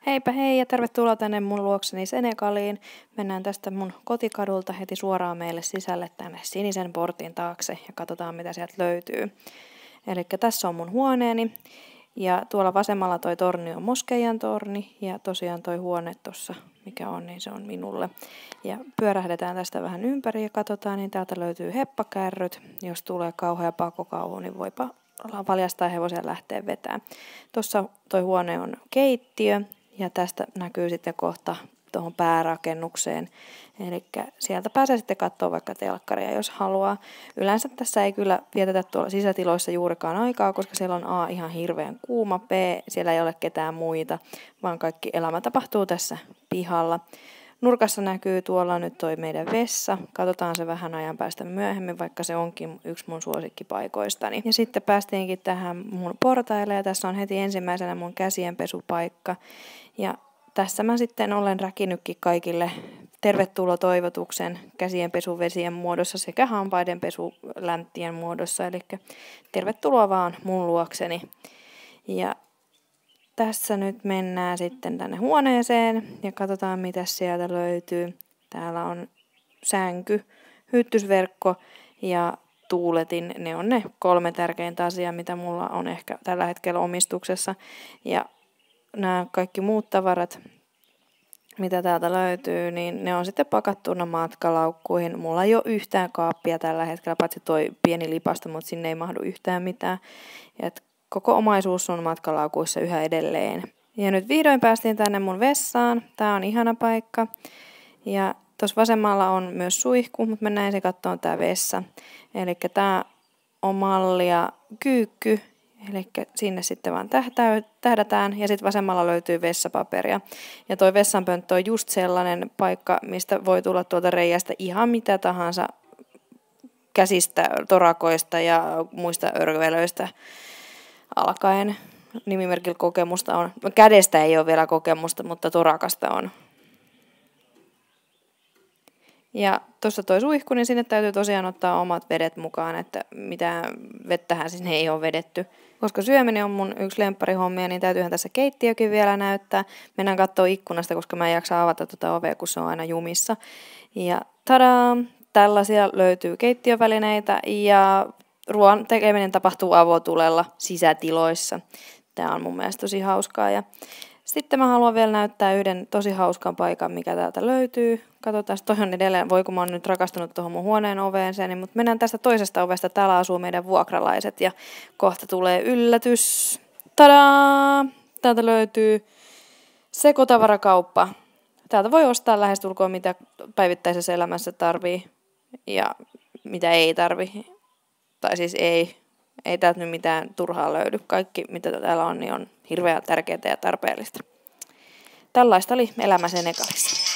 Heipä hei ja tervetuloa tänne mun luokseni Senegaliin. Mennään tästä mun kotikadulta heti suoraan meille sisälle tänne sinisen portin taakse ja katsotaan mitä sieltä löytyy. Eli tässä on mun huoneeni ja tuolla vasemmalla toi torni on moskeijan torni ja tosiaan toi huone tossa mikä on, niin se on minulle. Ja pyörähdetään tästä vähän ympäri ja katsotaan, niin täältä löytyy heppakärryt. Jos tulee kauhea pakokauhu, niin voipa valjastaa hevosen lähteä vetämään. Tuossa toi huone on keittiö. Ja tästä näkyy sitten kohta tuohon päärakennukseen. Eli sieltä pääsee sitten katsoa vaikka telkkaria, jos haluaa. Yleensä tässä ei kyllä vietetä tuolla sisätiloissa juurikaan aikaa, koska siellä on A ihan hirveän kuuma, B siellä ei ole ketään muita, vaan kaikki elämä tapahtuu tässä pihalla. Nurkassa näkyy tuolla nyt toi meidän vessa. Katsotaan se vähän ajan päästä myöhemmin, vaikka se onkin yksi mun suosikkipaikoistani. Ja sitten päästiinkin tähän mun portaille ja tässä on heti ensimmäisenä mun käsienpesupaikka. Ja tässä mä sitten olen räkinytkin kaikille tervetulotoivotuksen käsienpesuvesien muodossa sekä hampaidenpesulänttien muodossa. Eli tervetuloa vaan mun luokseni. Ja tässä nyt mennään sitten tänne huoneeseen ja katsotaan mitä sieltä löytyy. Täällä on sänky, hyttysverkko ja tuuletin. Ne on ne 3 tärkeintä asiaa, mitä mulla on ehkä tällä hetkellä omistuksessa. Ja nämä kaikki muut tavarat, mitä täältä löytyy, niin ne on sitten pakattuna matkalaukkuihin. Mulla ei ole yhtään kaappia tällä hetkellä, paitsi toi pieni lipasto, mutta sinne ei mahdu yhtään mitään. Ja koko omaisuus on matkalaukuissa yhä edelleen. Ja nyt vihdoin päästiin tänne mun vessaan. Tää on ihana paikka. Ja tuossa vasemmalla on myös suihku, mutta mennään ensin katsomaan tää vessa. Eli tää on mallia kyykky. Eli sinne sitten vaan tähdätään ja sitten vasemmalla löytyy vessapaperia. Ja toi vessanpönttö on just sellainen paikka, mistä voi tulla tuolta reiästä ihan mitä tahansa käsistä, torakoista ja muista örvelöistä alkaen. Nimimerkillä kokemusta on. Kädestä ei ole vielä kokemusta, mutta torakasta on. Ja tuossa toi suihku, niin sinne täytyy tosiaan ottaa omat vedet mukaan, että mitään vettähän sinne ei ole vedetty. Koska syöminen on mun yksi lempparihommia, niin täytyyhän tässä keittiökin vielä näyttää. Mennään katsoa ikkunasta, koska mä en jaksa avata tuota ovea, kun se on aina jumissa. Ja tadaa! Tällaisia löytyy keittiövälineitä ja ruoan tekeminen tapahtuu avotulella sisätiloissa. Tää on mun mielestä tosi hauskaa. Ja sitten mä haluan vielä näyttää yhden tosi hauskan paikan, mikä täältä löytyy. Katsotaan, toi on edelleen, voi kun mä oon nyt rakastunut tuohon mun huoneen oveenseen, mutta mennään tästä toisesta ovesta. Täällä asuu meidän vuokralaiset ja kohta tulee yllätys. Tadaa! Täältä löytyy sekotavarakauppaa. Täältä voi ostaa lähestulkoon mitä päivittäisessä elämässä tarvii ja mitä ei tarvii. Tai siis ei täältä nyt mitään turhaa löydy. Kaikki mitä täällä on, niin on hirveän tärkeää ja tarpeellista. Tällaista oli elämä Senegalissa.